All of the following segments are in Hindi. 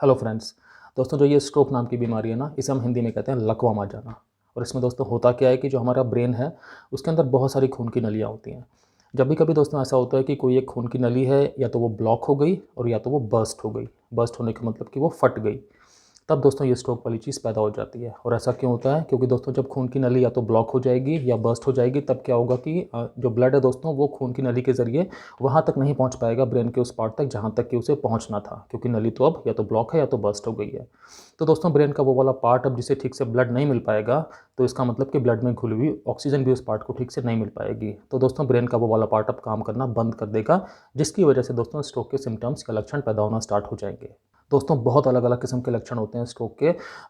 Hello friends. दोस्तों, जो ये स्ट्रोक नाम की बीमारी है ना, इसे हम हिंदी में कहते हैं लकवा मार जाना। और इसमें दोस्तों होता क्या है कि जो हमारा ब्रेन है उसके अंदर बहुत सारी खून की नलियाँ होती हैं। जब भी कभी दोस्तों ऐसा होता है कि कोई एक खून की नली है या तो वो ब्लॉक हो गई और या तो वो बर्स्ट हो गई। बर्स्ट होने का मतलब कि वो फट गई, तब दोस्तों ये स्ट्रोक वाली चीज़ पैदा हो जाती है। और ऐसा क्यों होता है? क्योंकि दोस्तों जब खून की नली या तो ब्लॉक हो जाएगी या बर्स्ट हो जाएगी, तब क्या होगा कि जो ब्लड है दोस्तों वो खून की नली के ज़रिए वहाँ तक नहीं पहुँच पाएगा, ब्रेन के उस पार्ट तक जहाँ तक कि उसे पहुँचना था, क्योंकि नली तो अब या तो ब्लॉक है या तो बर्स्ट हो गई है। तो दोस्तों ब्रेन का वो वाला पार्ट अब जिसे ठीक से ब्लड नहीं मिल पाएगा, तो इसका मतलब कि ब्लड में घुली हुई ऑक्सीजन भी उस पार्ट को ठीक से नहीं मिल पाएगी। तो दोस्तों ब्रेन का वो वाला पार्ट अब काम करना बंद कर देगा, जिसकी वजह से दोस्तों स्ट्रोक के सिम्टम्स का लक्षण पैदा होना स्टार्ट हो जाएंगे। दोस्तों बहुत अलग अलग किस्म के लक्षण होते हैं स्ट्रोक के।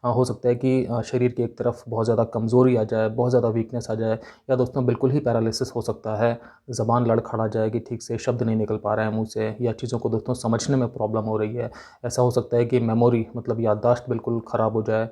हो सकता है कि शरीर की एक तरफ बहुत ज़्यादा कमज़ोरी आ जाए, बहुत ज़्यादा वीकनेस आ जाए, या दोस्तों बिल्कुल ही पैरालिसिस हो सकता है। ज़बान लड़खड़ा जाए कि ठीक से शब्द नहीं निकल पा रहे हैं मुंह से, या चीज़ों को दोस्तों समझने में प्रॉब्लम हो रही है। ऐसा हो सकता है कि मेमोरी मतलब याददाश्त बिल्कुल ख़राब हो जाए,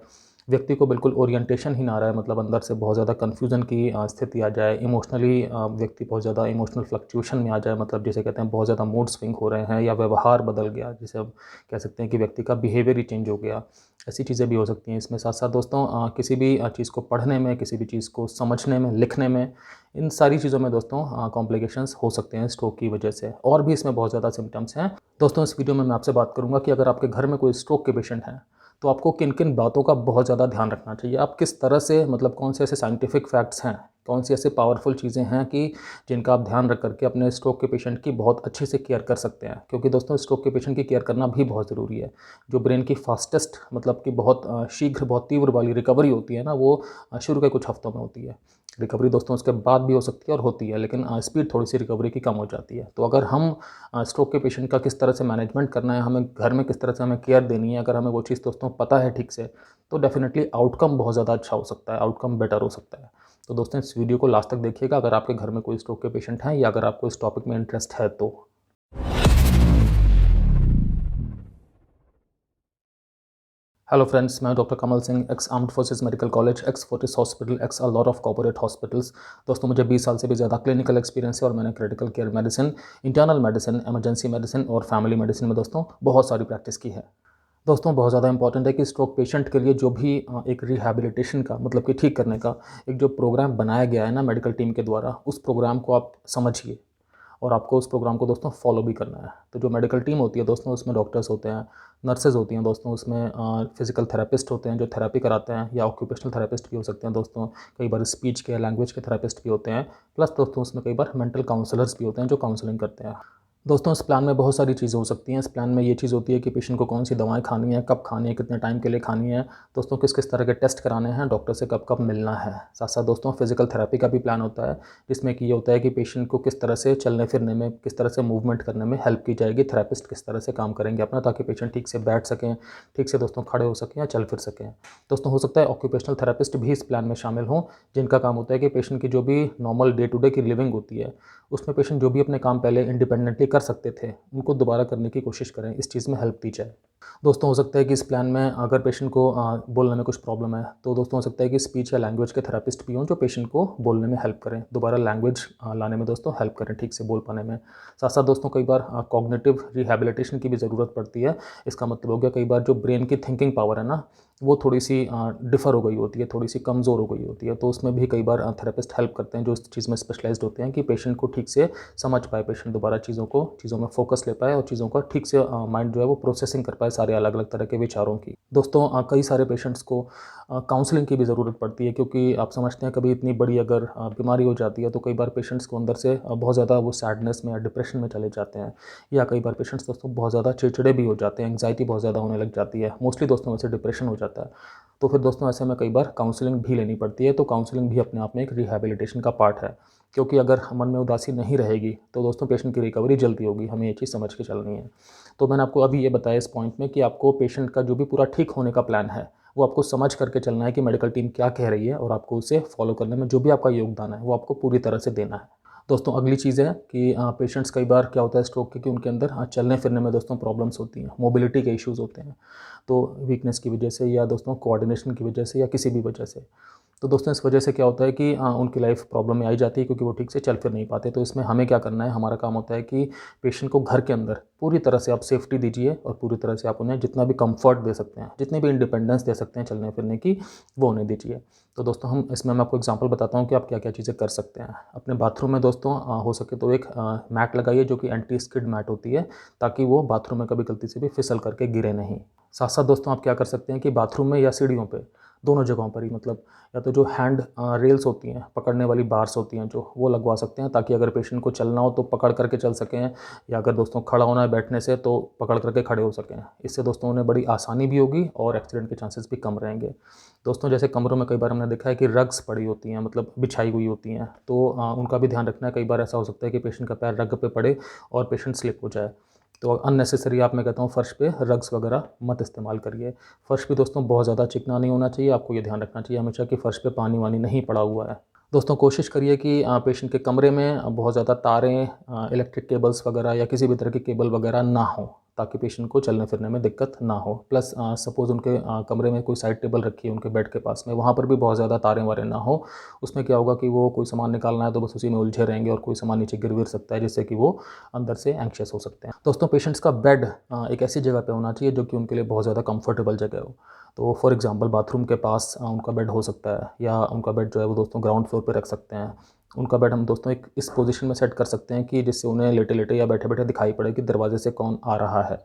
व्यक्ति को बिल्कुल ओरिएंटेशन ही ना रहा है, मतलब अंदर से बहुत ज़्यादा कन्फ्यूज़न की स्थिति आ जाए। इमोशनली व्यक्ति बहुत ज़्यादा इमोशनल फ्लक्चुएशन में आ जाए, मतलब जिसे कहते हैं बहुत ज़्यादा मूड स्विंग हो रहे हैं, या व्यवहार बदल गया, जिसे हम कह सकते हैं कि व्यक्ति का बिहेवियर ही चेंज हो गया। ऐसी चीज़ें भी हो सकती हैं। इसमें साथ साथ दोस्तों किसी भी चीज़ को पढ़ने में, किसी भी चीज़ को समझने में, लिखने में, इन सारी चीज़ों में दोस्तों कॉम्प्लिकेशंस हो सकते हैं स्ट्रोक की वजह से। और भी इसमें बहुत ज़्यादा सिम्टम्स हैं। दोस्तों इस वीडियो में मैं आपसे बात करूंगा कि अगर आपके घर में कोई स्ट्रोक के पेशेंट हैं, तो आपको किन किन बातों का बहुत ज़्यादा ध्यान रखना चाहिए। आप किस तरह से, मतलब कौन से ऐसे साइंटिफिक फैक्ट्स हैं, कौन सी ऐसे पावरफुल चीज़ें हैं कि जिनका आप ध्यान रख करके अपने स्ट्रोक के पेशेंट की बहुत अच्छे से केयर कर सकते हैं। क्योंकि दोस्तों स्ट्रोक के पेशेंट की केयर करना भी बहुत ज़रूरी है। जो ब्रेन की फास्टेस्ट, मतलब कि बहुत शीघ्र, बहुत तीव्र वाली रिकवरी होती है ना, वो शुरू के कुछ हफ्तों में होती है। रिकवरी दोस्तों उसके बाद भी हो सकती है और होती है, लेकिन स्पीड थोड़ी सी रिकवरी की कम हो जाती है। तो अगर हम स्ट्रोक के पेशेंट का किस तरह से मैनेजमेंट करना है, हमें घर में किस तरह से हमें केयर देनी है, अगर हमें वो चीज़ दोस्तों पता है ठीक से, तो डेफिनेटली आउटकम बहुत ज़्यादा अच्छा हो सकता है, आउटकम बेटर हो सकता है। तो दोस्तों इस वीडियो को लास्ट तक देखिएगा, अगर आपके घर में कोई स्ट्रोक के पेशेंट हैं या अगर आपको इस टॉपिक में इंटरेस्ट है तो। हेलो फ्रेंड्स, मैं doctor Kamal Singh, x armed forces medical college, x Fortis hospital, x a lot of corporate hospitals. दोस्तों मुझे 20 साल से भी ज़्यादा क्लिनिकल एक्सपीरियंस है और मैंने critical care medicine, internal medicine, emergency medicine और फैमिली मेडिसिन में दोस्तों बहुत सारी प्रैक्टिस की है। दोस्तों बहुत ज़्यादा इंपॉर्टेंट है कि स्ट्रोक पेशेंट के लिए जो भी एक रिहैबिलिटेशन का, मतलब कि ठीक करने का एक जो प्रोग्राम बनाया गया है ना मेडिकल टीम के द्वारा, उस प्रोग्राम को आप समझिए और आपको उस प्रोग्राम को दोस्तों फॉलो भी करना है। तो जो मेडिकल टीम होती है दोस्तों, उसमें डॉक्टर्स होते हैं, नर्सेज़ होती हैं दोस्तों, उसमें फिजिकल थेरेपिस्ट होते हैं जो थेरेपी कराते हैं, या ऑक्यूपेशनल थेरेपिस्ट भी हो सकते हैं दोस्तों, कई बार स्पीच के, लैंग्वेज के थेरेपिस्ट भी होते हैं, प्लस दोस्तों उसमें कई बार मेंटल काउंसलर्स भी होते हैं जो काउंसलिंग करते हैं। दोस्तों इस प्लान में बहुत सारी चीज़ें हो सकती हैं। इस प्लान में ये चीज़ होती है कि पेशेंट को कौन सी दवाएं खानी है, कब खानी है, कितने टाइम के लिए खानी है, दोस्तों किस किस तरह के टेस्ट कराने हैं, डॉक्टर से कब कब मिलना है। साथ साथ दोस्तों फिजिकल थेरेपी का भी प्लान होता है, जिसमें कि ये होता है कि पेशेंट को किस तरह से चलने फिरने में, किस तरह से मूवमेंट करने में हेल्प की जाएगी, थेरेपिस्ट किस तरह से काम करेंगे अपना, ताकि पेशेंट ठीक से बैठ सकें, ठीक से दोस्तों खड़े हो सकें या चल फिर सकें। दोस्तों हो सकता है ऑक्यूपेशनल थेरेपिस्ट भी इस प्लान में शामिल हों, जिनका काम होता है कि पेशेंट की जो भी नॉर्मल डे टू डे की लिविंग होती है, उसमें पेशेंट जो भी अपने काम पहले इंडिपेंडेंटली कर सकते थे, उनको दोबारा करने की कोशिश करें, इस चीज़ में हेल्प दी जाए। दोस्तों हो सकता है कि इस प्लान में अगर पेशेंट को बोलने में कुछ प्रॉब्लम है, तो दोस्तों हो सकता है कि स्पीच या लैंग्वेज के थेरेपिस्ट भी हों जो पेशेंट को बोलने में हेल्प करें, दोबारा लैंग्वेज लाने में दोस्तों हेल्प करें, ठीक से बोल पाने में। साथ साथ दोस्तों कई बार कॉग्निटिव रिहैबिलिटेशन की भी ज़रूरत पड़ती है। इसका मतलब हो गया कई बार जो ब्रेन की थिंकिंग पावर है ना, वो थोड़ी सी डिफ़र हो गई होती है, थोड़ी सी कमज़ोर हो गई होती है। तो उसमें भी कई बार थेरेपिस्ट हेल्प करते हैं जो इस चीज़ में स्पेशलाइज्ड होते हैं, कि पेशेंट को ठीक से समझ पाए, पेशेंट दोबारा चीज़ों में फोकस ले पाए और चीज़ों का ठीक से माइंड जो है वो प्रोसेसिंग कर पाए सारे अलग अलग तरह के विचारों की। दोस्तों कई सारे पेशेंट्स को काउंसलिंग की भी ज़रूरत पड़ती है, क्योंकि आप समझते हैं कभी इतनी बड़ी अगर बीमारी हो जाती है, तो कई बार पेशेंट्स को अंदर से बहुत ज़्यादा वो सैडनेस में या डिप्रेशन में चले जाते हैं, या कई बार पेशेंट्स दोस्तों बहुत ज़्यादा चिड़चिड़े भी हो जाते हैं, एंग्जाइटी बहुत ज़्यादा होने लग जाती है, मोस्टली दोस्तों वैसे डिप्रेशन हो जाता है। तो फिर दोस्तों ऐसे में कई बार काउंसलिंग भी लेनी पड़ती है। तो काउंसलिंग भी अपने आप में एक रिहैबिलिटेशन का पार्ट है, क्योंकि अगर मन में उदासी नहीं रहेगी तो दोस्तों पेशेंट की रिकवरी जल्दी होगी, हमें ये चीज़ समझ के चलनी है। तो मैंने आपको अभी ये बताया इस पॉइंट में कि आपको पेशेंट का जो भी पूरा ठीक होने का प्लान है, वो आपको समझ करके चलना है कि मेडिकल टीम क्या कह रही है, और आपको उसे फॉलो करने में जो भी आपका योगदान है वो आपको पूरी तरह से देना है। दोस्तों अगली चीज़ है कि पेशेंट्स कई बार क्या होता है स्ट्रोक के, कि उनके अंदर चलने फिरने में दोस्तों प्रॉब्लम्स होती हैं, मोबिलिटी के इश्यूज़ होते हैं, तो वीकनेस की वजह से या दोस्तों कोऑर्डिनेशन की वजह से या किसी भी वजह से। तो दोस्तों इस वजह से क्या होता है कि उनकी लाइफ प्रॉब्लम में आई जाती है क्योंकि वो ठीक से चल फिर नहीं पाते। तो इसमें हमें क्या करना है, हमारा काम होता है कि पेशेंट को घर के अंदर पूरी तरह से आप सेफ्टी दीजिए और पूरी तरह से आप उन्हें जितना भी कंफर्ट दे सकते हैं, जितनी भी इंडिपेंडेंस दे सकते हैं चलने फिरने की, वो उन्हें दीजिए। तो दोस्तों हम इसमें मैं आपको एग्जांपल बताता हूँ कि आप क्या क्या चीज़ें कर सकते हैं। अपने बाथरूम में दोस्तों हो सके तो एक मैट लगाइए जो कि एंटी स्किड मैट होती है, ताकि वो बाथरूम में कभी गलती से भी फिसल करके गिरे नहीं। साथ साथ दोस्तों आप क्या कर सकते हैं कि बाथरूम में या सीढ़ियों पे, दोनों जगहों पर ही, मतलब या तो जो हैंड रेल्स होती हैं, पकड़ने वाली बार्स होती हैं जो, वो लगवा सकते हैं, ताकि अगर पेशेंट को चलना हो तो पकड़ करके चल सकें, या अगर दोस्तों खड़ा होना है बैठने से तो पकड़ करके खड़े हो सकें। इससे दोस्तों उन्हें बड़ी आसानी भी होगी और एक्सीडेंट के चांसेस भी कम रहेंगे। दोस्तों जैसे कमरों में कई बार हमने देखा है कि रग्स पड़ी होती हैं, मतलब बिछाई हुई होती हैं, तो उनका भी ध्यान रखना है। कई बार ऐसा हो सकता है कि पेशेंट का पैर रग पे पड़े और पेशेंट स्लिप हो जाए। तो अननेसेसरी आप, मैं कहता हूँ, फ़र्श पे रग्स वगैरह मत इस्तेमाल करिए। फ़र्श भी दोस्तों बहुत ज़्यादा चिकना नहीं होना चाहिए, आपको ये ध्यान रखना चाहिए हमेशा कि फ़र्श पे पानी वानी नहीं पड़ा हुआ है। दोस्तों कोशिश करिए कि पेशेंट के कमरे में बहुत ज़्यादा तारें, इलेक्ट्रिक केबल्स वगैरह या किसी भी तरह की केबल वगैरह ना हो, ताकि पेशेंट को चलने फिरने में दिक्कत ना हो। प्लस सपोज़ उनके कमरे में कोई साइड टेबल रखी है उनके बेड के पास में, वहाँ पर भी बहुत ज़्यादा तारें वारें ना हो। उसमें क्या होगा कि वो कोई सामान निकालना है तो बस उसी में उलझे रहेंगे और कोई सामान नीचे गिर विर सकता है, जिससे कि वो अंदर से एंग्शियस हो सकते हैं। दोस्तों पेशेंट्स का बेड एक ऐसी जगह पे होना चाहिए जो कि उनके लिए बहुत ज़्यादा कंफर्टेबल जगह हो। तो फॉर एग्जांपल बाथरूम के पास उनका बेड हो सकता है, या उनका बेड जो है वो दोस्तों ग्राउंड फ्लोर पे रख सकते हैं। उनका बेड हम दोस्तों एक इस पोजीशन में सेट कर सकते हैं कि जिससे उन्हें लेटे लेटे या बैठे बैठे दिखाई पड़े कि दरवाजे से कौन आ रहा है।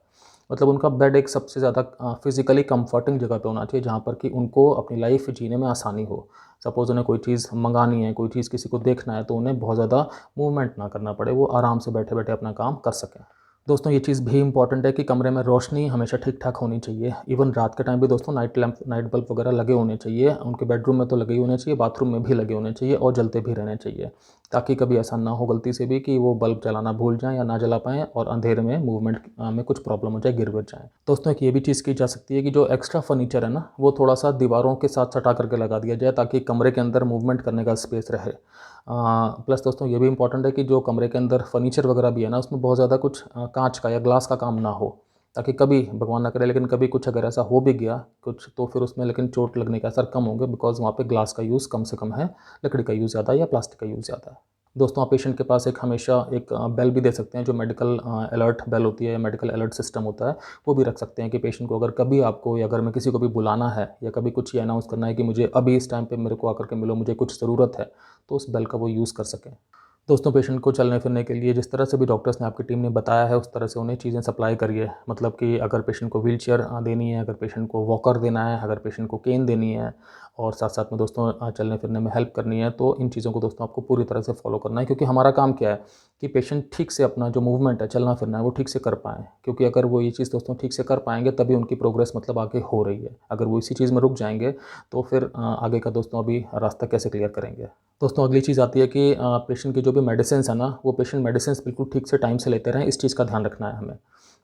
मतलब उनका बेड एक सबसे ज़्यादा फिज़िकली कंफर्टिंग जगह पे होना चाहिए, जहाँ पर कि उनको अपनी लाइफ जीने में आसानी हो। सपोज़ उन्हें कोई चीज़ मंगानी है, कोई चीज़ किसी को देखना है, तो उन्हें बहुत ज़्यादा मूवमेंट ना करना पड़े, वो आराम से बैठे बैठे अपना काम कर सकें। दोस्तों ये चीज़ भी इम्पॉर्टेंट है कि कमरे में रोशनी हमेशा ठीक-ठाक होनी चाहिए। इवन रात के टाइम भी दोस्तों नाइट लैंप, नाइट बल्ब वगैरह लगे होने चाहिए। उनके बेडरूम में तो लगे ही होने चाहिए, बाथरूम में भी लगे होने चाहिए और जलते भी रहने चाहिए, ताकि कभी ऐसा ना हो गलती से भी कि वो बल्ब जलाना भूल जाएँ या ना जला पाएँ और अंधेरे में मूवमेंट में कुछ प्रॉब्लम हो जाए, गिर विर जाएँ। दोस्तों एक ये भी चीज़ की जा सकती है कि जो एक्स्ट्रा फर्नीचर है ना, वो थोड़ा-सा दीवारों के साथ सटा करके लगा दिया जाए, ताकि कमरे के अंदर मूवमेंट करने का स्पेस रहे। प्लस दोस्तों ये भी इम्पॉर्टेंट है कि जो कमरे के अंदर फर्नीचर वगैरह भी है ना, उसमें बहुत ज़्यादा कुछ कांच का या ग्लास का काम ना हो, ताकि कभी भगवान ना करे लेकिन कभी कुछ अगर ऐसा हो भी गया कुछ, तो फिर उसमें लेकिन चोट लगने के असर कम होंगे, बिकॉज़ वहाँ पे ग्लास का यूज़ कम से कम है, लकड़ी का यूज़ ज़्यादा है या प्लास्टिक का यूज़ ज़्यादा है। दोस्तों आप पेशेंट के पास एक हमेशा एक बेल भी दे सकते हैं, जो मेडिकल अलर्ट बेल होती है, मेडिकल अलर्ट सिस्टम होता है, वो भी रख सकते हैं कि पेशेंट को अगर कभी आपको या घर में किसी को भी बुलाना है या कभी कुछ ये अनाउंस करना है कि मुझे अभी इस टाइम पे मेरे को आकर के मिलो, मुझे कुछ ज़रूरत है, तो उस बेल का वो यूज़ कर सकें। दोस्तों पेशेंट को चलने फिरने के लिए जिस तरह से भी डॉक्टर्स ने, आपकी टीम ने बताया है, उस तरह से उन्हें चीज़ें सप्लाई करिए। मतलब कि अगर पेशेंट को व्हीलचेयर देनी है, अगर पेशेंट को वॉकर देना है, अगर पेशेंट को केन देनी है और साथ-साथ में दोस्तों चलने फिरने में हेल्प करनी है, तो इन चीज़ों को दोस्तों आपको पूरी तरह से फ़ॉलो करना है, क्योंकि हमारा काम क्या है कि पेशेंट ठीक से अपना जो मूवमेंट है, चलना फिरना है, वो ठीक से कर पाएँ। क्योंकि अगर वो ये चीज़ दोस्तों ठीक से कर पाएँगे तभी उनकी प्रोग्रेस मतलब आगे हो रही है। अगर वो इसी चीज़ में रुक जाएँगे तो फिर आगे का दोस्तों अभी रास्ता कैसे क्लियर करेंगे। दोस्तों अगली चीज़ आती है कि पेशेंट की जो भी मेडिसिन्स है ना, वो पेशेंट मेडिसिन्स बिल्कुल ठीक से टाइम से लेते रहें, इस चीज़ का ध्यान रखना है हमें।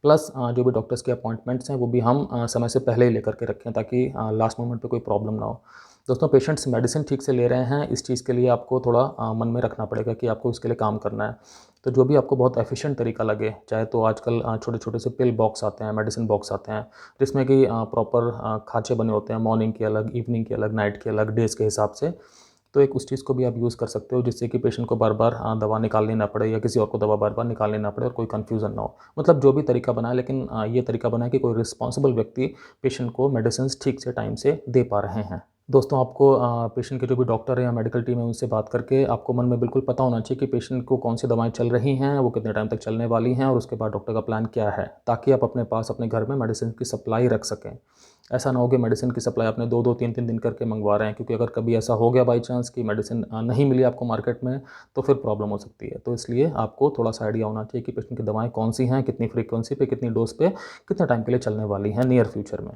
प्लस जो भी डॉक्टर्स के अपॉइंटमेंट्स हैं वो भी हम समय से पहले ही लेकर के रखें, ताकि लास्ट मोमेंट पे कोई प्रॉब्लम ना हो। दोस्तों पेशेंट्स मेडिसिन ठीक से ले रहे हैं, इस चीज़ के लिए आपको थोड़ा मन में रखना पड़ेगा कि आपको इसके लिए काम करना है। तो जो भी आपको बहुत एफिशिएंट तरीका लगे, चाहे तो आजकल छोटे-छोटे से पिल बॉक्स आते हैं, मेडिसिन बॉक्स आते हैं, जिसमें कि प्रॉपर खाँचे बने होते हैं, मॉर्निंग के अलग, इवनिंग के अलग, नाइट के अलग, डेज़ के हिसाब से। तो एक उस चीज़ को भी आप यूज़ कर सकते हो, जिससे कि पेशेंट को बार-बार दवा निकालनी ना पड़े या किसी और को दवा बार-बार निकालनी ना पड़े और कोई कन्फ्यूज़न ना हो। मतलब जो भी तरीका बनाएँ, लेकिन ये तरीका बनाएँ कि कोई रिस्पॉन्सिबल व्यक्ति पेशेंट को मेडिसिन्स ठीक से टाइम से दे पा रहे हैं। दोस्तों आपको पेशेंट के जो भी डॉक्टर है या मेडिकल टीम है उनसे बात करके आपको मन में बिल्कुल पता होना चाहिए कि पेशेंट को कौन सी दवाएँ चल रही हैं, वो कितने टाइम तक चलने वाली हैं और उसके बाद डॉक्टर का प्लान क्या है, ताकि आप अपने पास अपने घर में मेडिसिन की सप्लाई रख सकें। ऐसा ना हो कि मेडिसिन की सप्लाई आपने 2-2 3-3 दिन करके मंगवा रहे हैं, क्योंकि अगर कभी ऐसा हो गया बाई चांस कि मेडिसिन नहीं मिली आपको मार्केट में, तो फिर प्रॉब्लम हो सकती है। तो इसलिए आपको थोड़ा-सा आइडिया होना चाहिए कि पेशेंट की दवाएँ कौन-सी हैं, कितनी फ्रीक्वेंसी पे, कितनी डोज़ पे, कितने टाइम के लिए चलने वाली हैं नियर फ्यूचर में।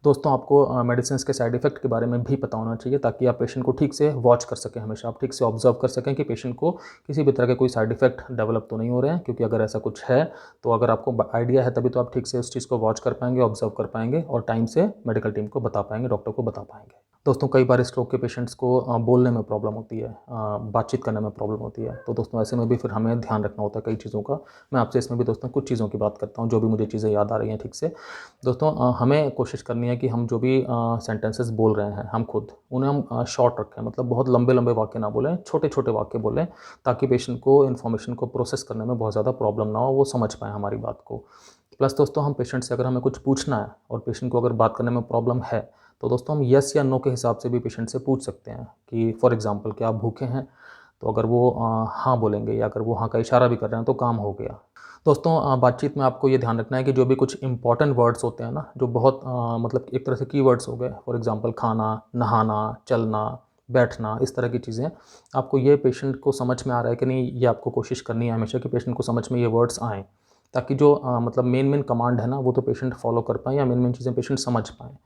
दोस्तों आपको मेडिसिन्स के साइड इफ़ेक्ट के बारे में भी पता होना चाहिए, ताकि आप पेशेंट को ठीक से वॉच कर सकें, हमेशा आप ठीक से ऑब्ज़र्व कर सकें कि पेशेंट को किसी भी तरह के कोई साइड इफ़ेक्ट डेवलप तो नहीं हो रहे हैं। क्योंकि अगर ऐसा कुछ है, तो अगर आपको आइडिया है तभी तो आप ठीक से उस चीज़ को वॉच कर पाएँगे, ऑब्ज़र्व कर पाएँगे और टाइम से मेडिकल टीम को बता पाएँगे, डॉक्टर को बता पाएँगे। दोस्तों कई बार स्ट्रोक के पेशेंट्स को बोलने में प्रॉब्लम होती है, बातचीत करने में प्रॉब्लम होती है। तो दोस्तों ऐसे में भी फिर हमें ध्यान रखना होता है कई चीज़ों का। मैं आपसे इसमें भी दोस्तों कुछ चीज़ों की बात करता हूँ, जो भी मुझे चीज़ें याद आ रही हैं ठीक से। दोस्तों हमें कोशिश करनी है कि हम जो भी सेंटेंसेस बोल रहे हैं हम खुद, उन्हें हम शॉर्ट रखें, मतलब बहुत लंबे-लंबे वाक्य ना बोलें, छोटे-छोटे वाक्य बोलें, ताकि पेशेंट को इन्फॉर्मेशन को प्रोसेस करने में बहुत ज़्यादा प्रॉब्लम ना हो, वो समझ पाएँ हमारी बात को। प्लस दोस्तों हम पेशेंट से अगर हमें कुछ पूछना है और पेशेंट को अगर बात करने में प्रॉब्लम है, तो दोस्तों हम येस या नो के हिसाब से भी पेशेंट से पूछ सकते हैं कि फॉर एग्जांपल क्या आप भूखे हैं? तो अगर वो हाँ बोलेंगे या अगर वो हाँ का इशारा भी कर रहे हैं तो काम हो गया। दोस्तों बातचीत में आपको ये ध्यान रखना है कि जो भी कुछ इंपॉर्टेंट वर्ड्स होते हैं ना, जो बहुत मतलब एक तरह से कीवर्ड्स हो गए, फॉर एग्जांपल खाना, नहाना, चलना, बैठना, इस तरह की चीज़ें, आपको ये पेशेंट को समझ में आ रहा है कि नहीं, ये आपको कोशिश करनी है हमेशा कि पेशेंट को समझ में ये वर्ड्स आएँ। ताकि जो मतलब मेन कमांड है ना, वो तो पेशेंट फॉलो कर पाएँ या मेन चीज़ें पेशेंट समझ पाएँ।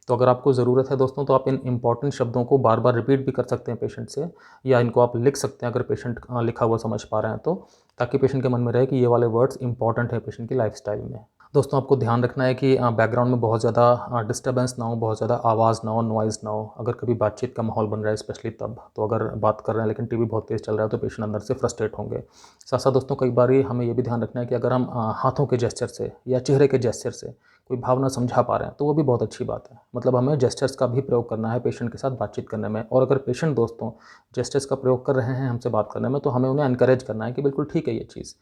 तो अगर आपको ज़रूरत है दोस्तों, तो आप इन इम्पॉर्टेंट शब्दों को बार-बार रिपीट भी कर सकते हैं पेशेंट से, या इनको आप लिख सकते हैं अगर पेशेंट लिखा हुआ समझ पा रहे हैं तो, ताकि पेशेंट के मन में रहे कि ये वाले वर्ड्स इंपॉर्टेंट है पेशेंट की लाइफ़स्टाइल में। दोस्तों आपको ध्यान रखना है कि बैकग्राउंड में बहुत ज़्यादा डिस्टर्बेंस ना हो, बहुत ज़्यादा आवाज़ ना हो, नॉइज़ ना हो। अगर कभी बातचीत का माहौल बन रहा है स्पेशली तब, तो अगर बात कर रहे हैं लेकिन टीवी बहुत तेज़ चल रहा है तो पेशेंट अंदर से फ्रस्ट्रेट होंगे। साथ-साथ दोस्तों कई बारी हमें ये भी ध्यान रखना है कि अगर हम हाथों के जेस्चर से या चेहरे के जेस्चर से कोई भावना समझा पा रहे हैं, तो वो भी बहुत अच्छी बात है। मतलब हमें जेस्चर्स का भी प्रयोग करना है पेशेंट के साथ बातचीत करने में, और अगर पेशेंट दोस्तों जेस्चर्स का प्रयोग कर रहे हैं हमसे बात करने में, तो हमें उन्हें एनकरेज करना है कि बिल्कुल ठीक है ये चीज़।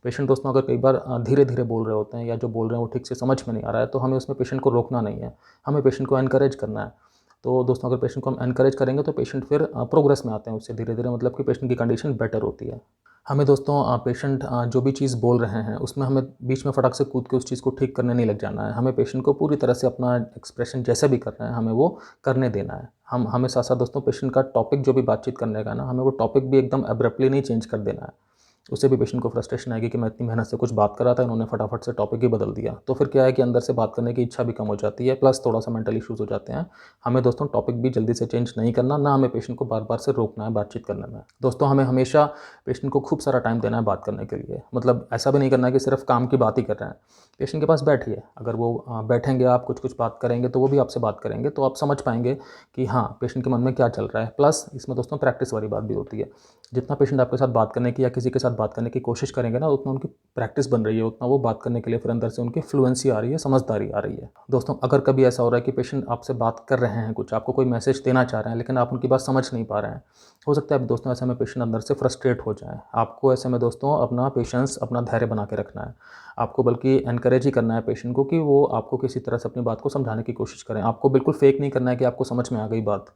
पेशेंट दोस्तों अगर कई बार धीरे-धीरे बोल रहे होते हैं या जो बोल रहे हैं वो ठीक से समझ में नहीं आ रहा है, तो हमें उसमें पेशेंट को रोकना नहीं है, हमें पेशेंट को एनकरेज करना है। तो दोस्तों अगर पेशेंट को हम एनकरेज करेंगे तो पेशेंट फिर प्रोग्रेस में आते हैं उससे धीरे-धीरे, मतलब कि पेशेंट की कंडीशन बेटर होती है। हमें दोस्तों पेशेंट जो भी चीज़ बोल रहे हैं उसमें हमें बीच में फटाक से कूद के उस चीज़ को ठीक करने नहीं लग जाना है। हमें पेशेंट को पूरी तरह से अपना एक्सप्रेशन जैसे भी कर रहे हैं हमें वो करने देना है। हम हमें साथ-साथ दोस्तों पेशेंट का टॉपिक जो भी बातचीत करने का है ना, हमें वो टॉपिक भी एकदम एब्रप्टली नहीं चेंज कर देना है। उससे भी पेशेंट को फ्रस्ट्रेशन आएगी कि मैं इतनी मेहनत से कुछ बात कर रहा था, इन्होंने फटाफट से टॉपिक ही बदल दिया। तो फिर क्या है कि अंदर से बात करने की इच्छा भी कम हो जाती है, प्लस थोड़ा-सा मेंटल इश्यूज़ हो जाते हैं। हमें दोस्तों टॉपिक भी जल्दी से चेंज नहीं करना, ना हमें पेशेंट को बार-बार से रोकना है बातचीत करने में। दोस्तों हमें हमेशा पेशेंट को खूब सारा टाइम देना है बात करने के लिए। मतलब ऐसा भी नहीं करना है कि सिर्फ़ काम की बात ही कर रहे हैं। पेशेंट के पास बैठिए, अगर वो बैठेंगे, आप कुछ-कुछ बात करेंगे तो वो भी आपसे बात करेंगे, तो आप समझ पाएँगे कि हाँ, पेशेंट के मन में क्या चल रहा है। प्लस इसमें दोस्तों प्रैक्टिस वाली बात भी होती है। जितना पेशेंट आपके साथ बात करने की या किसी के साथ बात करने की कोशिश करेंगे ना, उतना उनकी प्रैक्टिस बन रही है, उतना वो बात करने के लिए फिर अंदर से उनकी फ्लुएंसी आ रही है, समझदारी आ रही है। दोस्तों अगर कभी ऐसा हो रहा है कि पेशेंट आपसे बात कर रहे हैं कुछ, आपको कोई मैसेज देना चाह रहे हैं, लेकिन आप उनकी बात समझ नहीं पा रहे हैं, हो सकता है दोस्तों ऐसे में पेशेंट अंदर से फ्रस्ट्रेट हो जाए। आपको ऐसे में दोस्तों अपना पेशेंस, अपना धैर्य बना के रखना है। आपको बल्कि एनकरेज ही करना है पेशेंट को कि वो आपको किसी तरह से अपनी बात को समझाने की कोशिश करें। आपको बिल्कुल फेक नहीं करना है कि आपको समझ में आ गई बात,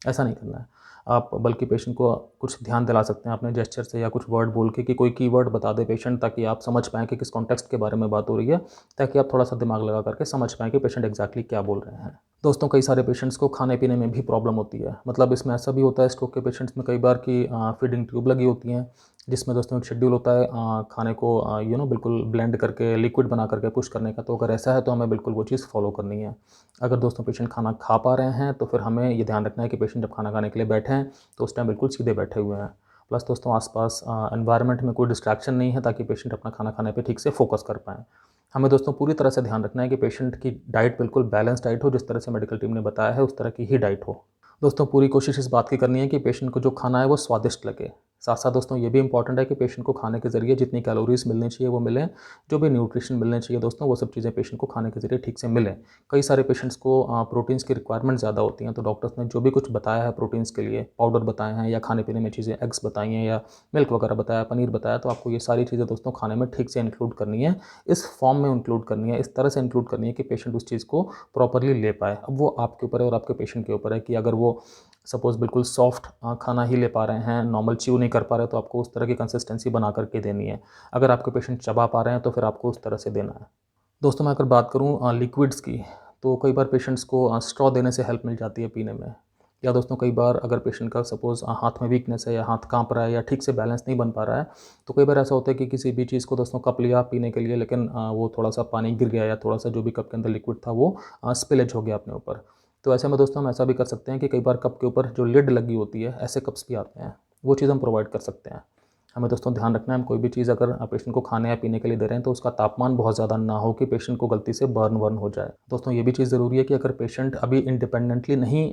ऐसा नहीं करना है। आप बल्कि पेशेंट को कुछ ध्यान दिला सकते हैं अपने जेस्चर से या कुछ वर्ड बोल के कि कोई कीवर्ड बता दे पेशेंट, ताकि आप समझ पाएँ कि किस कॉन्टेक्स्ट के बारे में बात हो रही है, ताकि आप थोड़ा-सा दिमाग लगा करके समझ पाएँ कि पेशेंट एग्ज़ैक्टली क्या बोल रहे हैं। दोस्तों कई सारे पेशेंट्स को खाने-पीने में भी प्रॉब्लम होती है। मतलब इसमें ऐसा भी होता है स्ट्रोक के पेशेंट्स में कई बार कि फीडिंग ट्यूब लगी होती हैं, जिसमें दोस्तों एक शेड्यूल होता है खाने को बिल्कुल ब्लेंड करके लिक्विड बना करके पुश करने का। तो अगर ऐसा है तो हमें बिल्कुल वो चीज़ फ़ॉलो करनी है। अगर दोस्तों पेशेंट खाना खा पा रहे हैं तो फिर हमें ये ध्यान रखना है कि पेशेंट जब खाना खाने के लिए बैठें तो उस टाइम बिल्कुल सीधे बैठे हुए हैं। प्लस दोस्तों आस-पास एनवायरनमेंट में कोई डिस्ट्रैक्शन नहीं है, ताकि पेशेंट अपना खाना खाने पे ठीक से फ़ोकस कर पाएँ। हमें दोस्तों पूरी तरह से ध्यान रखना है कि पेशेंट की डाइट बिल्कुल बैलेंस डाइट हो, जिस तरह से मेडिकल टीम ने बताया है उस तरह की ही डाइट हो। दोस्तों पूरी कोशिश इस बात की करनी है कि पेशेंट को जो खाना है वो स्वादिष्ट लगे। साथ-साथ दोस्तों ये भी इम्पॉर्टेंट है कि पेशेंट को खाने के ज़रिए जितनी कैलोरीज़ मिलनी चाहिए वो मिलें, जो भी न्यूट्रिशन मिलने चाहिए दोस्तों वो सब चीज़ें पेशेंट को खाने के ज़रिए ठीक से मिलें। कई सारे पेशेंट्स को प्रोटीन्स की रिक्वायरमेंट ज़्यादा होती हैं, तो डॉक्टर्स ने जो भी कुछ बताया है प्रोटीन्स के लिए, पाउडर बताए हैं या खाने-पीने में चीज़ें एग्स बताई हैं या मिल्क वगैरह बताया, पनीर बताया, तो आपको ये सारी चीज़ें दोस्तों खाने में ठीक से इंक्लूड करनी है। इस फॉर्म में इंक्लूड करनी है, इस तरह से इंक्लूड करनी है कि पेशेंट उस चीज़ को प्रॉपर्ली ले पाए। अब वो आपके ऊपर है और आपके पेशेंट के ऊपर है कि अगर वो सपोज़ बिल्कुल सॉफ्ट खाना ही ले पा रहे हैं, नॉर्मल च्यू नहीं कर पा रहे, तो आपको उस तरह की कंसिस्टेंसी बना करके देनी है। अगर आपके पेशेंट चबा पा रहे हैं तो फिर आपको उस तरह से देना है। दोस्तों मैं अगर बात करूँ लिक्विड्स की, तो कई बार पेशेंट्स को स्ट्रॉ देने से हेल्प मिल जाती है पीने में। या दोस्तों कई बार अगर पेशेंट का सपोज़ हाथ में वीकनेस है या हाथ काँप रहा है या ठीक से बैलेंस नहीं बन पा रहा है, तो कई बार ऐसा होता है कि किसी भी चीज़ को दोस्तों कप लिया पीने के लिए, लेकिन वो थोड़ा-सा पानी गिर गया या थोड़ा-सा जो भी कप के अंदर लिक्विड था वो स्पिलेज हो गया अपने ऊपर। तो ऐसे में दोस्तों हम ऐसा भी कर सकते हैं कि कई बार कप के ऊपर जो लिड लगी होती है, ऐसे कप्स भी आते हैं, वो चीज़ हम प्रोवाइड कर सकते हैं। हमें दोस्तों ध्यान रखना है, हम कोई भी चीज़ अगर पेशेंट को खाने या पीने के लिए दे रहे हैं तो उसका तापमान बहुत ज़्यादा ना हो कि पेशेंट को गलती से बर्न वर्न हो जाए। दोस्तों ये भी चीज़ ज़रूरी है कि अगर पेशेंट अभी इंडिपेंडेंटली नहीं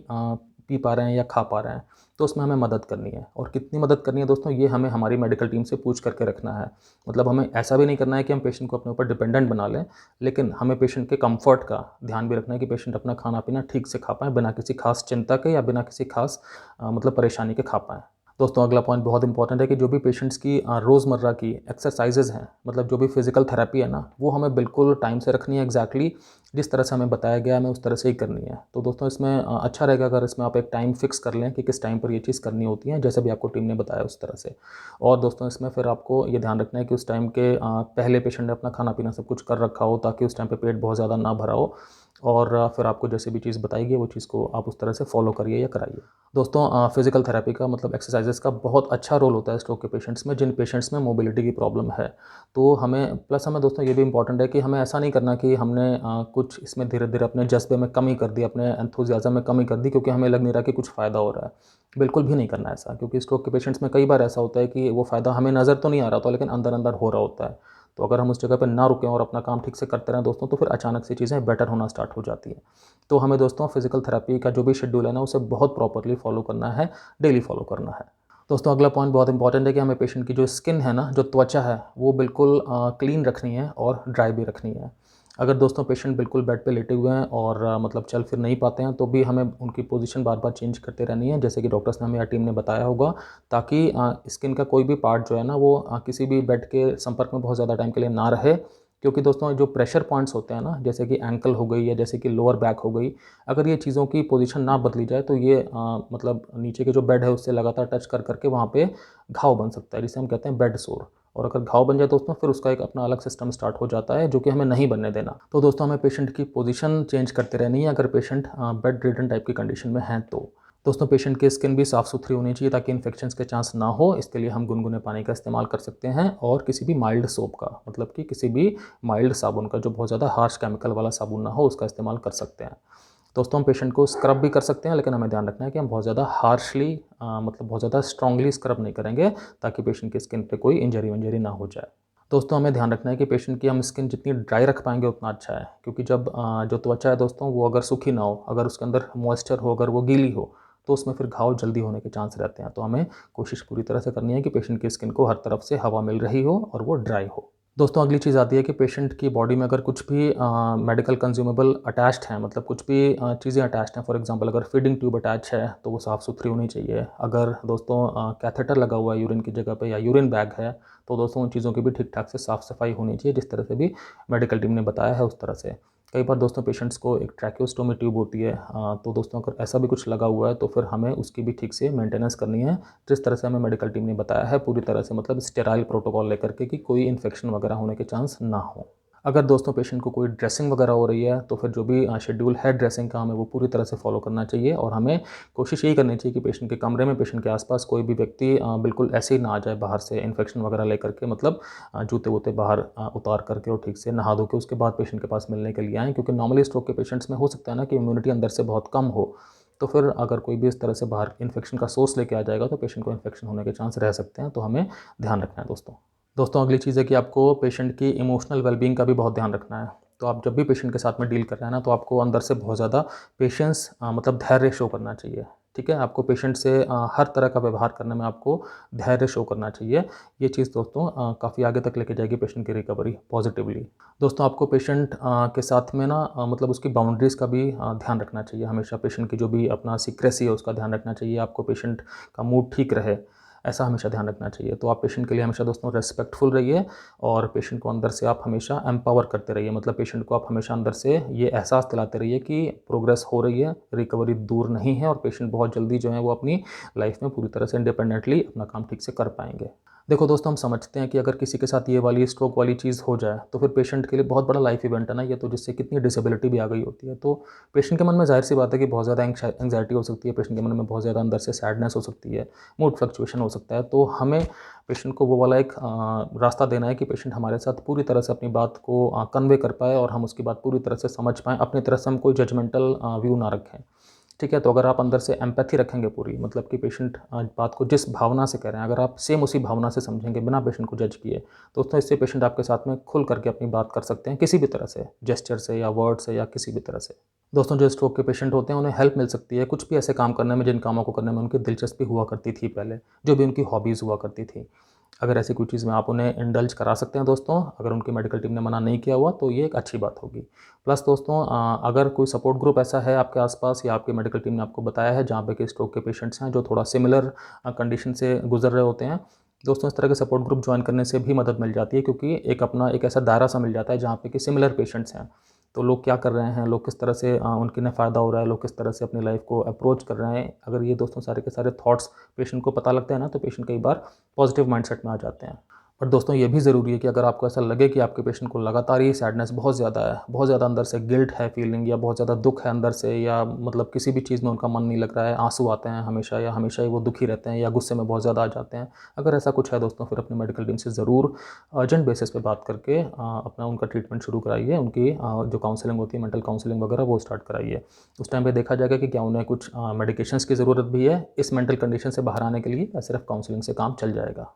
पी पा रहे हैं या खा पा रहे हैं, तो उसमें हमें मदद करनी है। और कितनी मदद करनी है दोस्तों, ये हमें हमारी मेडिकल टीम से पूछ करके रखना है। मतलब हमें ऐसा भी नहीं करना है कि हम पेशेंट को अपने ऊपर डिपेंडेंट बना लें, लेकिन हमें पेशेंट के कंफर्ट का ध्यान भी रखना है कि पेशेंट अपना खाना पीना ठीक से खा पाएँ, बिना किसी खास चिंता के या बिना किसी खास मतलब परेशानी के खा पाएँ। दोस्तों अगला पॉइंट बहुत इंपॉर्टेंट है कि जो भी पेशेंट्स की रोज़मर्रा की एक्सरसाइजेज़ हैं, मतलब जो भी फिजिकल थेरेपी है ना, वो हमें बिल्कुल टाइम से रखनी है। एग्जैक्टली जिस तरह से हमें बताया गया है हमें उस तरह से ही करनी है। तो दोस्तों इसमें अच्छा रहेगा अगर इसमें आप एक टाइम फिक्स कर लें कि किस टाइम पर ये चीज़ करनी होती है, जैसे भी आपको टीम ने बताया उस तरह से। और दोस्तों इसमें फिर आपको ये ध्यान रखना है कि उस टाइम के पहले पेशेंट ने अपना खाना पीना सब कुछ कर रखा हो, ताकि उस टाइम पे पेट बहुत ज़्यादा ना भरा हो। और फिर आपको जैसे भी चीज़ बताई गई वो चीज़ को आप उस तरह से फॉलो करिए या कराइए। दोस्तों फिजिकल थेरेपी का मतलब एक्सरसाइजेस का बहुत अच्छा रोल होता है स्ट्रोक के पेशेंट्स में, जिन पेशेंट्स में मोबिलिटी की प्रॉब्लम है। तो हमें दोस्तों ये भी इंपॉर्टेंट है कि हमें ऐसा नहीं करना कि हमने कुछ इसमें धीरे धीरे अपने जज्बे में कमी कर दी, अपने एंथुजियाज्म में कमी कर दी, क्योंकि हमें लग नहीं रहा कि कुछ फ़ायदा हो रहा है। बिल्कुल भी नहीं करना है ऐसा, क्योंकि स्ट्रोक के पेशेंट्स में कई बार ऐसा होता है कि वो फ़ायदा हमें नज़र तो नहीं आ रहा होता, लेकिन अंदर अंदर हो रहा होता है। तो अगर हम उस जगह पर ना रुकें और अपना काम ठीक से करते रहें दोस्तों, तो फिर अचानक से चीज़ें बेटर होना स्टार्ट हो जाती हैं। तो हमें दोस्तों फिजिकल थेरेपी का जो भी शेड्यूल है ना, उसे बहुत प्रॉपरली फॉलो करना है, डेली फॉलो करना है। दोस्तों अगला पॉइंट बहुत इंपॉर्टेंट है कि हमें पेशेंट की जो स्किन है ना, जो त्वचा है, वो बिल्कुल क्लीन रखनी है और ड्राई भी रखनी है। अगर दोस्तों पेशेंट बिल्कुल बेड पे लेटे हुए हैं और मतलब चल फिर नहीं पाते हैं, तो भी हमें उनकी पोजीशन बार बार चेंज करते रहनी है, जैसे कि डॉक्टर्स ने हमें या टीम ने बताया होगा, ताकि स्किन का कोई भी पार्ट जो है ना, वो किसी भी बेड के संपर्क में बहुत ज़्यादा टाइम के लिए ना रहे। क्योंकि दोस्तों जो प्रेशर पॉइंट्स होते हैं ना, जैसे कि एंकल हो गई या जैसे कि लोअर बैक हो गई, अगर ये चीज़ों की पोजीशन ना बदली जाए तो ये मतलब नीचे के जो बेड है उससे लगातार टच कर करके वहाँ पे घाव बन सकता है, जिसे हम कहते हैं बेड सोर। और अगर घाव बन जाए दोस्तों, फिर उसका एक अपना अलग सिस्टम स्टार्ट हो जाता है, जो कि हमें नहीं बनने देना। तो दोस्तों हमें पेशेंट की पोजीशन चेंज करते रहनी है अगर पेशेंट बेड रिडन टाइप की कंडीशन में हैं तो। दोस्तों पेशेंट की स्किन भी साफ़ सुथरी होनी चाहिए, ताकि इन्फेक्शंस के चांस ना हो। इसके लिए हम गुनगुने पानी का इस्तेमाल कर सकते हैं, और किसी भी माइल्ड सोप का, मतलब कि किसी भी माइल्ड साबुन का, जो बहुत ज़्यादा हार्श केमिकल वाला साबुन ना हो, उसका इस्तेमाल कर सकते हैं। दोस्तों हम पेशेंट को स्क्रब भी कर सकते हैं, लेकिन हमें ध्यान रखना है कि हम बहुत ज़्यादा हार्शली मतलब बहुत ज़्यादा स्ट्रांगली स्क्रब नहीं करेंगे, ताकि पेशेंट की स्किन पे कोई इंजरी विंजरी ना हो जाए। दोस्तों हमें ध्यान रखना है कि पेशेंट की हम स्किन जितनी ड्राई रख पाएंगे उतना अच्छा है, क्योंकि जब जो त्वचा है दोस्तों, वो अगर सूखी ना हो, अगर उसके अंदर मॉइस्चर हो, अगर वो गीली हो, तो उसमें फिर घाव जल्दी होने के चांस रहते हैं। तो हमें कोशिश पूरी तरह से करनी है कि पेशेंट की स्किन को हर तरफ से हवा मिल रही हो और वो ड्राई हो। दोस्तों अगली चीज़ आती है कि पेशेंट की बॉडी में अगर कुछ भी मेडिकल कंज्यूमेबल अटैच्ड हैं, मतलब कुछ भी चीज़ें अटैच्ड हैं, फॉर एग्जांपल अगर फीडिंग ट्यूब अटैच है तो वो साफ़ सुथरी होनी चाहिए। अगर दोस्तों कैथेटर लगा हुआ है यूरिन की जगह पे, या यूरिन बैग है, तो दोस्तों उन चीज़ों की भी ठीक ठाक से साफ़ सफाई होनी चाहिए, जिस तरह से भी मेडिकल टीम ने बताया है उस तरह से। कई बार दोस्तों पेशेंट्स को एक ट्रैकियोस्टोमी ट्यूब होती है, तो दोस्तों अगर ऐसा भी कुछ लगा हुआ है तो फिर हमें उसकी भी ठीक से मेंटेनेंस करनी है, जिस तरह से हमें मेडिकल टीम ने बताया है, पूरी तरह से मतलब स्टेराइल प्रोटोकॉल लेकर के, कि कोई इन्फेक्शन वगैरह होने के चांस ना हो। अगर दोस्तों पेशेंट को कोई ड्रेसिंग वगैरह हो रही है, तो फिर जो भी शेड्यूल है ड्रेसिंग का, हमें वो पूरी तरह से फॉलो करना चाहिए। और हमें कोशिश यही करनी चाहिए कि पेशेंट के कमरे में, पेशेंट के आसपास कोई भी व्यक्ति बिल्कुल ऐसे ही ना आ जाए बाहर से इन्फेक्शन वगैरह लेकर के, मतलब जूते वूते बाहर उतार करके और ठीक से नहा धो के उसके बाद पेशेंट के पास मिलने के लिए आएँ, क्योंकि नॉर्मली स्ट्रोक के पेशेंट्स में हो सकता है ना कि इम्यूनिटी अंदर से बहुत कम हो। तो फिर अगर कोई भी इस तरह से बाहर इन्फेक्शन का सोर्स लेके आ जाएगा, तो पेशेंट को इन्फेक्शन होने के चांस रह सकते हैं। तो हमें ध्यान रखना है दोस्तों। दोस्तों अगली चीज़ है कि आपको पेशेंट की इमोशनल वेलबींग का भी बहुत ध्यान रखना है। तो आप जब भी पेशेंट के साथ में डील कर रहे हैं ना, तो आपको अंदर से बहुत ज़्यादा पेशेंस मतलब धैर्य शो करना चाहिए। ठीक है, आपको पेशेंट से हर तरह का व्यवहार करने में आपको धैर्य शो करना चाहिए। ये चीज़ दोस्तों काफ़ी आगे तक लेके जाएगी पेशेंट की रिकवरी पॉजिटिवली। दोस्तों आपको पेशेंट के साथ में ना मतलब उसकी बाउंड्रीज़ का भी ध्यान रखना चाहिए। हमेशा पेशेंट की जो भी अपना सीक्रेसी है उसका ध्यान रखना चाहिए। आपको पेशेंट का मूड ठीक रहे, ऐसा हमेशा ध्यान रखना चाहिए। तो आप पेशेंट के लिए हमेशा दोस्तों रिस्पेक्टफुल रहिए, और पेशेंट को अंदर से आप हमेशा एम्पावर करते रहिए। मतलब पेशेंट को आप हमेशा अंदर से ये एहसास दिलाते रहिए कि प्रोग्रेस हो रही है, रिकवरी दूर नहीं है, और पेशेंट बहुत जल्दी जो है वो अपनी लाइफ में पूरी तरह से इंडिपेंडेंटली अपना काम ठीक से कर पाएंगे। देखो दोस्तों हम समझते हैं कि अगर किसी के साथ ये वाली स्ट्रोक वाली चीज़ हो जाए, तो फिर पेशेंट के लिए बहुत बड़ा लाइफ इवेंट है ना ये, तो जिससे कितनी डिसेबिलिटी भी आ गई होती है। तो पेशेंट के मन में ज़ाहिर सी बात है कि बहुत ज़्यादा एंग्जाइटी हो सकती है, पेशेंट के मन में बहुत ज़्यादा अंदर से सैडनेस हो सकती है, मूड फ्लक्चुएशन हो सकता है। तो हमें पेशेंट को वो वाला एक रास्ता देना है कि पेशेंट हमारे साथ पूरी तरह से अपनी बात को कन्वे कर पाए, और हम उसकी बात पूरी तरह से समझ पाएँ, अपनी तरफ से हम कोई जजमेंटल व्यू ना रखें। ठीक है, तो अगर आप अंदर से एम्पैथी रखेंगे पूरी, मतलब कि पेशेंट बात को जिस भावना से कह रहे हैं, अगर आप सेम उसी भावना से समझेंगे बिना पेशेंट को जज किए, तो दोस्तों इससे पेशेंट आपके साथ में खुल करके अपनी बात कर सकते हैं, किसी भी तरह से, जेस्चर से या वर्ड से या किसी भी तरह से। दोस्तों जो स्ट्रोक के पेशेंट होते हैं उन्हें हेल्प मिल सकती है कुछ भी ऐसे काम करने में जिन कामों को करने में उनकी दिलचस्पी हुआ करती थी पहले, जो भी उनकी हॉबीज़ हुआ करती थी। अगर ऐसी कोई चीज़ में आप उन्हें इंडल्ज करा सकते हैं दोस्तों, अगर उनकी मेडिकल टीम ने मना नहीं किया हुआ तो ये एक अच्छी बात होगी। प्लस दोस्तों अगर कोई सपोर्ट ग्रुप ऐसा है आपके आसपास या आपकी मेडिकल टीम ने आपको बताया है जहाँ पे कि स्ट्रोक के पेशेंट्स हैं जो थोड़ा सिमिलर कंडीशन से गुजर रहे होते हैं, दोस्तों इस तरह के सपोर्ट ग्रुप ज्वाइन करने से भी मदद मिल जाती है क्योंकि एक अपना एक ऐसा दायरा सा मिल जाता है जहाँ पे कि सिमिलर पेशेंट्स हैं। तो लोग क्या कर रहे हैं, लोग किस तरह से उनके लिए फ़ायदा हो रहा है, लोग किस तरह से अपनी लाइफ को अप्रोच कर रहे हैं, अगर ये दोस्तों सारे के सारे थॉट्स पेशेंट को पता लगते हैं ना तो पेशेंट कई बार पॉजिटिव माइंडसेट में आ जाते हैं। पर दोस्तों ये भी ज़रूरी है कि अगर आपको ऐसा लगे कि आपके पेशेंट को लगातार ये सैडनेस बहुत ज़्यादा है, बहुत ज़्यादा अंदर से गिल्ट है फीलिंग या बहुत ज़्यादा दुख है अंदर से, या मतलब किसी भी चीज़ में उनका मन नहीं लग रहा है, आंसू आते हैं हमेशा या हमेशा ही वो दुखी रहते हैं या गुस्से में बहुत ज़्यादा आ जाते हैं, अगर ऐसा कुछ है दोस्तों फिर अपनी मेडिकल टीम से ज़रूर अर्जेंट बेसिस पे बात करके अपना उनका ट्रीटमेंट शुरू कराइए, उनकी जो काउंसलिंग होती है मेंटल काउंसलिंग वगैरह वो स्टार्ट कराइए। उस टाइम पे देखा जाएगा कि क्या उन्हें कुछ मेडिकेशंस की ज़रूरत भी है इस मेंटल कंडीशन से बाहर आने के लिए, या सिर्फ काउंसलिंग से काम चल जाएगा।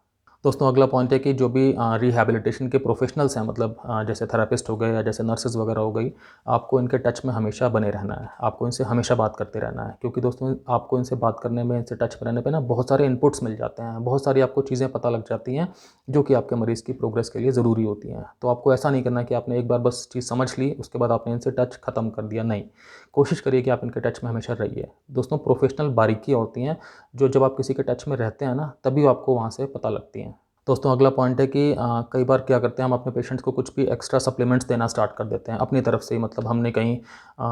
दोस्तों अगला पॉइंट है कि जो भी रिहैबिलिटेशन के प्रोफेशनल्स हैं, मतलब जैसे थेरेपिस्ट हो गए या जैसे नर्सेज वगैरह हो गई, आपको इनके टच में हमेशा बने रहना है, आपको इनसे हमेशा बात करते रहना है, क्योंकि दोस्तों आपको इनसे बात करने में, इनसे टच में रहने पे ना बहुत सारे इनपुट्स मिल जाते हैं, बहुत सारी आपको चीज़ें पता लग जाती हैं जो कि आपके मरीज़ की प्रोग्रेस के लिए ज़रूरी होती हैं। तो आपको ऐसा नहीं करना कि आपने एक बार बस चीज़ समझ ली उसके बाद आपने इनसे टच ख़त्म कर दिया, नहीं। कोशिश करिए कि आप इनके टच में हमेशा रहिए। दोस्तों प्रोफेशनल बारीकियाँ होती हैं जो जब आप किसी के टच में रहते हैं ना तभी आपको वहाँ से पता लगती हैं। दोस्तों अगला पॉइंट है कि कई बार क्या करते हैं हम अपने पेशेंट्स को कुछ भी एक्स्ट्रा सप्लीमेंट्स देना स्टार्ट कर देते हैं अपनी तरफ से ही, मतलब हमने कहीं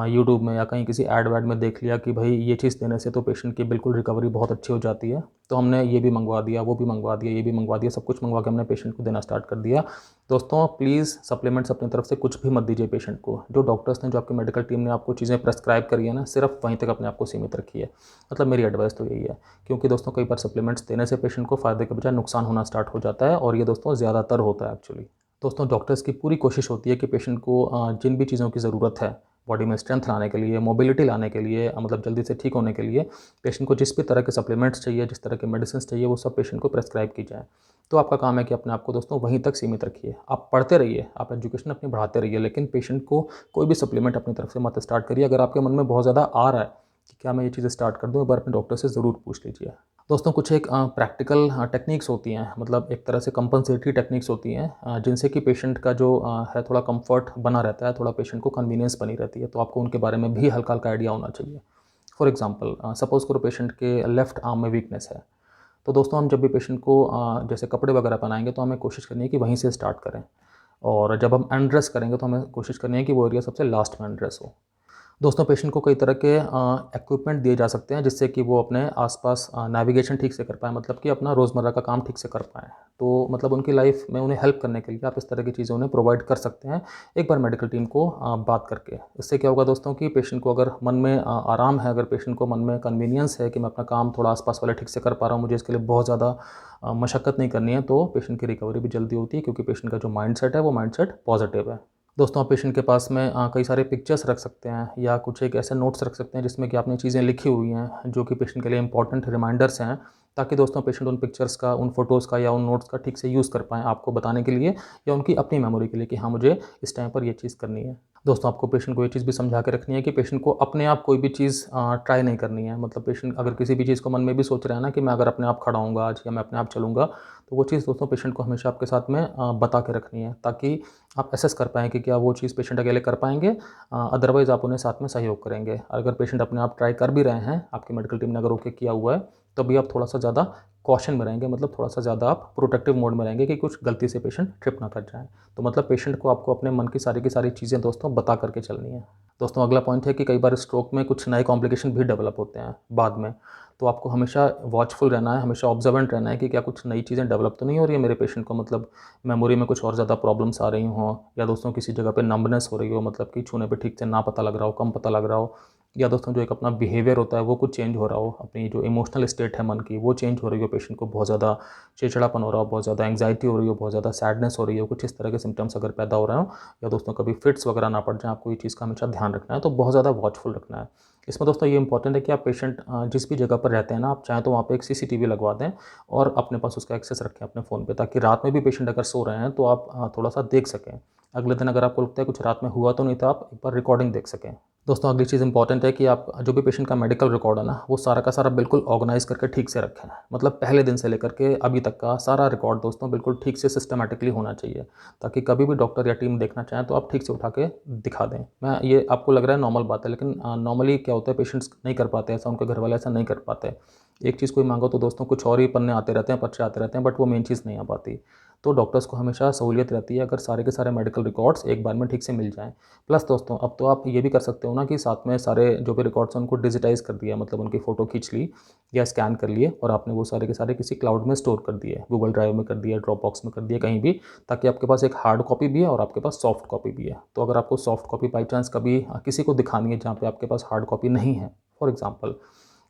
यूट्यूब में या कहीं किसी ऐड वैड में देख लिया कि भाई ये चीज़ देने से तो पेशेंट की बिल्कुल रिकवरी बहुत अच्छी हो जाती है, तो हमने ये भी मंगवा दिया, वो भी मंगवा दिया, ये भी मंगवा दिया, सब कुछ मंगवा के हमने पेशेंट को देना स्टार्ट कर दिया। दोस्तों प्लीज़ सप्लीमेंट्स अपनी तरफ से कुछ भी मत दीजिए पेशेंट को। जो डॉक्टर्स ने, जो आपकी मेडिकल टीम ने आपको चीज़ें प्रेस्क्राइब करी है ना, सिर्फ वहीं तक अपने आप को सीमित रखिए। मतलब मेरी एडवाइस तो यही है, क्योंकि दोस्तों कई बार सप्लीमेंट्स देने से पेशेंट को फ़ायदे के बजाय नुकसान होना स्टार्ट हो जाता है, और ये दोस्तों ज़्यादातर होता है एक्चुअली। दोस्तों डॉक्टर्स की पूरी कोशिश होती है कि पेशेंट को जिन भी चीज़ों की ज़रूरत है बॉडी में स्ट्रेंथ लाने के लिए, मोबिलिटी लाने के लिए, मतलब जल्दी से ठीक होने के लिए, पेशेंट को जिस भी तरह के सप्लीमेंट्स चाहिए, जिस तरह के मेडिसिन चाहिए, वो सब पेशेंट को प्रेस्क्राइब की जाए। तो आपका काम है कि अपने आप को दोस्तों वहीं तक सीमित रखिए। आप पढ़ते रहिए, आप एजुकेशन अपनी बढ़ाते रहिए, लेकिन पेशेंट को कोई भी सप्लीमेंट अपनी तरफ से मत स्टार्ट करिए। अगर आपके मन में बहुत ज़्यादा आ रहा है कि क्या मैं ये चीज़ें स्टार्ट कर दूँ, एक बार अपने डॉक्टर से ज़रूर पूछ लीजिए। दोस्तों कुछ एक प्रैक्टिकल टेक्निक्स होती हैं, मतलब एक तरह से कंपनसेटरी टेक्निक्स होती हैं जिनसे कि पेशेंट का जो है थोड़ा कंफर्ट बना रहता है, थोड़ा पेशेंट को कन्वीनियंस बनी रहती है, तो आपको उनके बारे में भी हल्का हल्का आइडिया होना चाहिए। फॉर एग्जांपल सपोज़ करो पेशेंट के लेफ्ट आर्म में वीकनेस है, तो दोस्तों हम जब भी पेशेंट को जैसे कपड़े वगैरह पहनाएंगे तो हमें कोशिश करनी है कि वहीं से स्टार्ट करें, और जब हम अनड्रेस करेंगे तो हमें कोशिश करनी है कि वो एरिया सबसे लास्ट में अनड्रेस हो। दोस्तों पेशेंट को कई तरह के इक्विपमेंट दिए जा सकते हैं जिससे कि वो अपने आसपास नेविगेशन ठीक से कर पाएँ, मतलब कि अपना रोज़मर्रा का काम ठीक से कर पाएँ। तो मतलब उनकी लाइफ में उन्हें हेल्प करने के लिए आप इस तरह की चीज़ें उन्हें प्रोवाइड कर सकते हैं एक बार मेडिकल टीम को बात करके। इससे क्या होगा दोस्तों कि पेशेंट को अगर मन में आराम है, अगर पेशेंट को मन में कन्वीनियंस है कि मैं अपना काम थोड़ा आसपास वाले ठीक से कर पा रहा हूँ, मुझे इसके लिए बहुत ज़्यादा मशक्कत नहीं करनी है, तो पेशेंट की रिकवरी भी जल्दी होती है, क्योंकि पेशेंट का जो माइंडसेट है वो माइंडसेट पॉजिटिव है। दोस्तों आप पेशेंट के पास में कई सारे पिक्चर्स रख सकते हैं या कुछ एक ऐसे नोट्स रख सकते हैं जिसमें कि आपने चीज़ें लिखी हुई हैं जो कि पेशेंट के लिए इंपॉर्टेंट रिमाइंडर्स हैं, ताकि दोस्तों पेशेंट उन पिक्चर्स का, उन फ़ोटोज़ का या उन नोट्स का ठीक से यूज़ कर पाएँ आपको बताने के लिए, या उनकी अपनी मेमोरी के लिए कि हाँ मुझे इस टाइम पर ये चीज़ करनी है। दोस्तों आपको पेशेंट को ये चीज़ भी समझा के रखनी है कि पेशेंट को अपने आप कोई भी चीज़ ट्राई नहीं करनी है। मतलब पेशेंट अगर किसी भी चीज़ को मन में भी सोच रहा है ना कि मैं अगर अपने आप खड़ा होऊँगा आज या मैं अपने आप चलूँगा, तो वो चीज़ दोस्तों पेशेंट को हमेशा आपके साथ में बता के रखनी है, ताकि आप असेस कर पाएँ कि क्या वो चीज़ पेशेंट अकेले कर पाएँगे, अदरवाइज़ आप उन्हें साथ में सहयोग करेंगे। अगर पेशेंट अपने आप ट्राई कर भी रहे हैं, आपकी मेडिकल टीम ने अगर ओके किया हुआ है, तभी आप थोड़ा-सा ज़्यादा कॉशन में रहेंगे, मतलब थोड़ा-सा ज़्यादा आप प्रोटेक्टिव मोड में रहेंगे कि कुछ गलती से पेशेंट ट्रिप ना कर जाए। तो मतलब पेशेंट को आपको अपने मन की सारी चीज़ें दोस्तों बता करके चलनी है। दोस्तों अगला पॉइंट है कि कई बार स्ट्रोक में कुछ नए कॉम्प्लिकेशन भी डेवलप होते हैं बाद में, तो आपको हमेशा वॉचफुल रहना है, हमेशा ऑब्जर्वेंट रहना है कि क्या कुछ नई चीज़ें डेवलप तो नहीं हो रही है मेरे पेशेंट को, मतलब मेमोरी में कुछ और ज़्यादा प्रॉब्लम्स आ रही हों, या दोस्तों किसी जगह पे नंबनेस हो रही हो, मतलब कि छूने पे ठीक से ना पता लग रहा हो, कम पता लग रहा हो, या दोस्तों जो एक अपना बिहेवियर होता है वो कुछ चेंज हो रहा हो, अपनी जो इमोशनल स्टेट है मन की वो चेंज हो रही हो, पेशेंट को बहुत ज़्यादा चिड़चिड़ापन हो रहा हो, बहुत ज़्यादा एंग्जाइटी हो रही हो, बहुत ज़्यादा सैडनेस हो रही हो, कुछ इस तरह के सिम्टम्स अगर पैदा हो रहे हो, या दोस्तों कभी फिट्स वगैरह ना पड़ जाए, आपको ये चीज़ का हमेशा ध्यान रखना है, तो बहुत ज़्यादा वॉचफुल रखना है। इसमें दोस्तों ये इंपॉर्टेंट है कि आप पेशेंट जिस भी जगह पर रहते हैं ना, आप चाहें तो वहाँ पे एक सीसीटीवी लगवा दें और अपने पास उसका एक्सेस रखें अपने फ़ोन पे, ताकि रात में भी पेशेंट अगर सो रहे हैं तो आप थोड़ा सा देख सकें। अगले दिन अगर आपको लगता है कुछ रात में हुआ तो नहीं था, आप एक बार रिकॉर्डिंग देख सकें। दोस्तों अगली चीज़ इंपॉर्टेंट है कि आप जो भी पेशेंट का मेडिकल रिकॉर्ड है ना, वो सारा का सारा बिल्कुल ऑर्गेनाइज़ करके ठीक से रखें। मतलब पहले दिन से लेकर के अभी तक का सारा रिकॉर्ड दोस्तों बिल्कुल ठीक से सिस्टमैटिकली होना चाहिए, ताकि कभी भी डॉक्टर या टीम देखना चाहें तो आप ठीक से उठा के दिखा दें। मैं ये आपको लग रहा है नॉर्मल बात है, लेकिन नॉर्मली क्या होता है, पेशेंट्स नहीं कर पाते ऐसा, उनके घर वाले ऐसा नहीं कर पाते। एक चीज़ कोई मांगो तो दोस्तों कुछ और ही पन्ने आते रहते हैं, पर्चे आते रहते हैं, बट वो मेन चीज़ नहीं आ पाती। तो डॉक्टर्स को हमेशा सहूलियत रहती है अगर सारे के सारे मेडिकल रिकॉर्ड्स एक बार में ठीक से मिल जाएँ। प्लस दोस्तों अब तो आप ये भी कर सकते हो ना कि साथ में सारे जो भी रिकॉर्ड्स हैं उनको डिजिटाइज़ कर दिया, मतलब उनकी फ़ोटो खींच ली या स्कैन कर लिए और आपने वो सारे के सारे किसी क्लाउड में स्टोर कर दिए, गूगल ड्राइव में कर दिया, ड्रॉप बॉक्स में कर दिया, कहीं भी, ताकि आपके पास एक हार्ड कॉपी भी है और आपके पास सॉफ्ट कॉपी भी है। तो अगर आपको सॉफ्ट कॉपी बाई चांस कभी किसी को दिखानी है जहाँ पे आपके पास हार्ड कॉपी नहीं है, फॉर एग्जांपल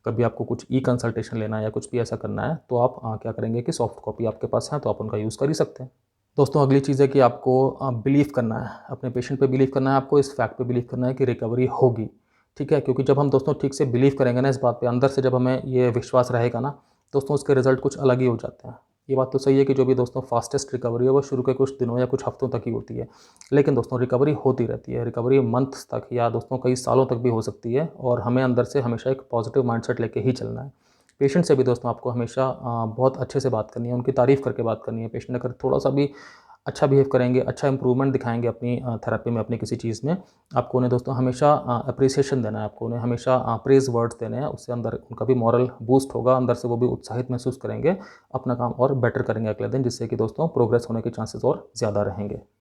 कभी आपको कुछ ई कंसल्टेशन लेना है या कुछ भी ऐसा करना है, तो आप क्या करेंगे कि सॉफ्ट कॉपी आपके पास है तो आप उनका यूज़ कर ही सकते हैं। दोस्तों अगली चीज़ है कि आपको बिलीव करना है, अपने पेशेंट पे बिलीव करना है, आपको इस फैक्ट पे बिलीव करना है कि रिकवरी होगी, ठीक है? क्योंकि जब हम दोस्तों ठीक से बिलीव करेंगे ना इस बात पे, अंदर से जब हमें ये विश्वास रहेगा ना, दोस्तों उसके रिज़ल्ट कुछ अलग ही हो जाते हैं। ये बात तो सही है कि जो भी दोस्तों फास्टेस्ट रिकवरी है वो शुरू के कुछ दिनों या कुछ हफ्तों तक ही होती है। लेकिन दोस्तों रिकवरी होती रहती है, रिकवरी मंथ्स तक या दोस्तों कई सालों तक भी हो सकती है, और हमें अंदर से हमेशा एक पॉजिटिव माइंडसेट लेके ही चलना है। पेशेंट से भी दोस्तों आपको हमेशा बहुत अच्छे से बात करनी है, उनकी तारीफ़ करके बात करनी है। पेशेंट अगर थोड़ा-सा भी अच्छा बिहेव करेंगे, अच्छा इम्प्रूवमेंट दिखाएँगे अपनी थेरेपी में, अपनी किसी चीज़ में, आपको उन्हें दोस्तों हमेशा एप्रिसिएशन देना है, आपको उन्हें हमेशा प्रेज़ वर्ड्स देने हैं। उससे अंदर उनका भी मॉरल बूस्ट होगा, अंदर से वो भी उत्साहित महसूस करेंगे, अपना काम और बेटर करेंगे अगले दिन, जिससे कि दोस्तों प्रोग्रेस होने के चांसेस और ज़्यादा रहेंगे।